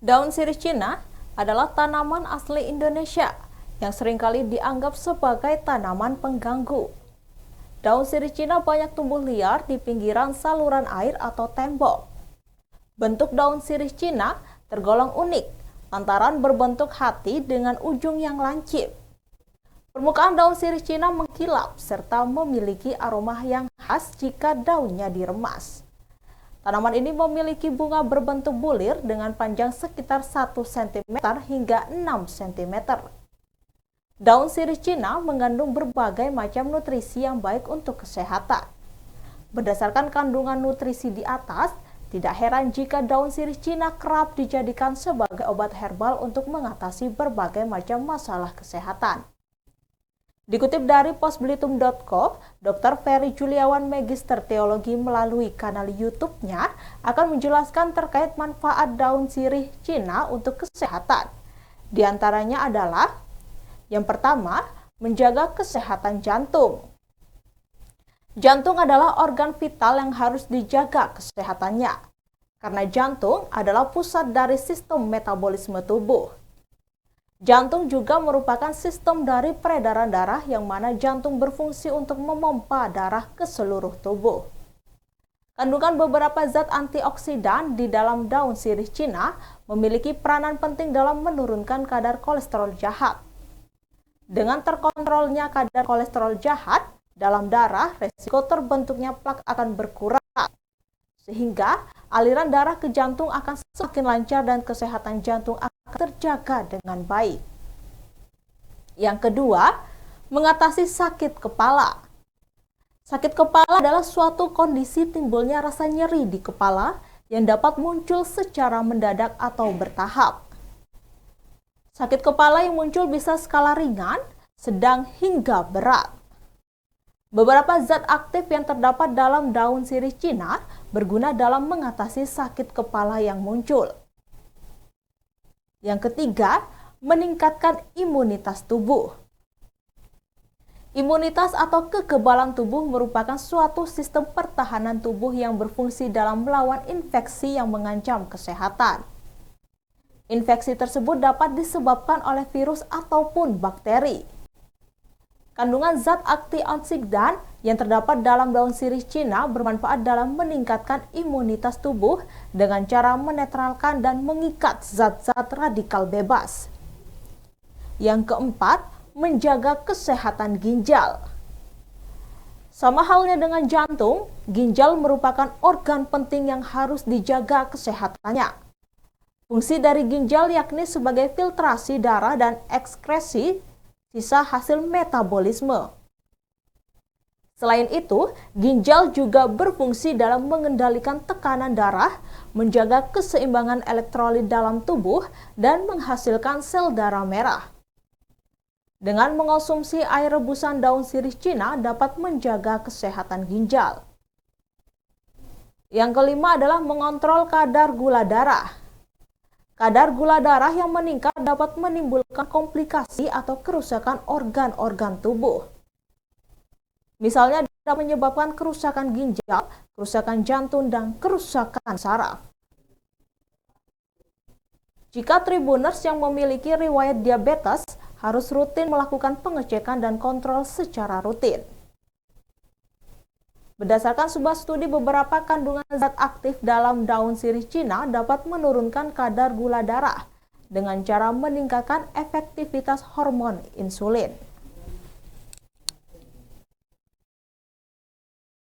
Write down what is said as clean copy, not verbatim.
Daun sirih Cina adalah tanaman asli Indonesia yang seringkali dianggap sebagai tanaman pengganggu. Daun sirih Cina banyak tumbuh liar di pinggiran saluran air atau tembok. Bentuk daun sirih Cina tergolong unik lantaran berbentuk hati dengan ujung yang lancip. Permukaan daun sirih Cina mengkilap serta memiliki aroma yang khas jika daunnya diremas. Tanaman ini memiliki bunga berbentuk bulir dengan panjang sekitar 1 cm hingga 6 cm. Daun sirih Cina mengandung berbagai macam nutrisi yang baik untuk kesehatan. Berdasarkan kandungan nutrisi di atas, tidak heran jika daun sirih Cina kerap dijadikan sebagai obat herbal untuk mengatasi berbagai macam masalah kesehatan. Dikutip dari posbelitung.co, Dr. Ferry Juliawan, Magister Teologi melalui kanal YouTube-nya akan menjelaskan terkait manfaat daun sirih Cina untuk kesehatan. Di antaranya adalah, yang pertama, menjaga kesehatan jantung. Jantung adalah organ vital yang harus dijaga kesehatannya, karena jantung adalah pusat dari sistem metabolisme tubuh. Jantung juga merupakan sistem dari peredaran darah yang mana jantung berfungsi untuk memompa darah ke seluruh tubuh. Kandungan beberapa zat antioksidan di dalam daun sirih Cina memiliki peranan penting dalam menurunkan kadar kolesterol jahat. Dengan terkontrolnya kadar kolesterol jahat dalam darah, resiko terbentuknya plak akan berkurang, sehingga aliran darah ke jantung akan semakin lancar dan kesehatan jantung akan terjaga dengan baik. Yang kedua, mengatasi sakit kepala. Sakit kepala adalah suatu kondisi timbulnya rasa nyeri di kepala yang dapat muncul secara mendadak atau bertahap. Sakit kepala yang muncul bisa skala ringan, sedang hingga berat. Beberapa zat aktif yang terdapat dalam daun sirih Cina berguna dalam mengatasi sakit kepala yang muncul. Yang ketiga, meningkatkan imunitas tubuh. Imunitas atau kekebalan tubuh merupakan suatu sistem pertahanan tubuh yang berfungsi dalam melawan infeksi yang mengancam kesehatan. Infeksi tersebut dapat disebabkan oleh virus ataupun bakteri. Kandungan zat antioksidan yang terdapat dalam daun sirih Cina bermanfaat dalam meningkatkan imunitas tubuh dengan cara menetralkan dan mengikat zat-zat radikal bebas. Yang keempat, menjaga kesehatan ginjal. Sama halnya dengan jantung, ginjal merupakan organ penting yang harus dijaga kesehatannya. Fungsi dari ginjal yakni sebagai filtrasi darah dan ekskresi sisa hasil metabolisme. Selain itu, ginjal juga berfungsi dalam mengendalikan tekanan darah, menjaga keseimbangan elektrolit dalam tubuh, dan menghasilkan sel darah merah. Dengan mengonsumsi air rebusan daun sirih Cina dapat menjaga kesehatan ginjal. Yang kelima adalah mengontrol kadar gula darah. Kadar gula darah yang meningkat dapat menimbulkan komplikasi atau kerusakan organ-organ tubuh. Misalnya dapat menyebabkan kerusakan ginjal, kerusakan jantung, dan kerusakan saraf. Jika tribuners yang memiliki riwayat diabetes harus rutin melakukan pengecekan dan kontrol secara rutin. Berdasarkan sebuah studi, beberapa kandungan zat aktif dalam daun sirih Cina dapat menurunkan kadar gula darah dengan cara meningkatkan efektivitas hormon insulin.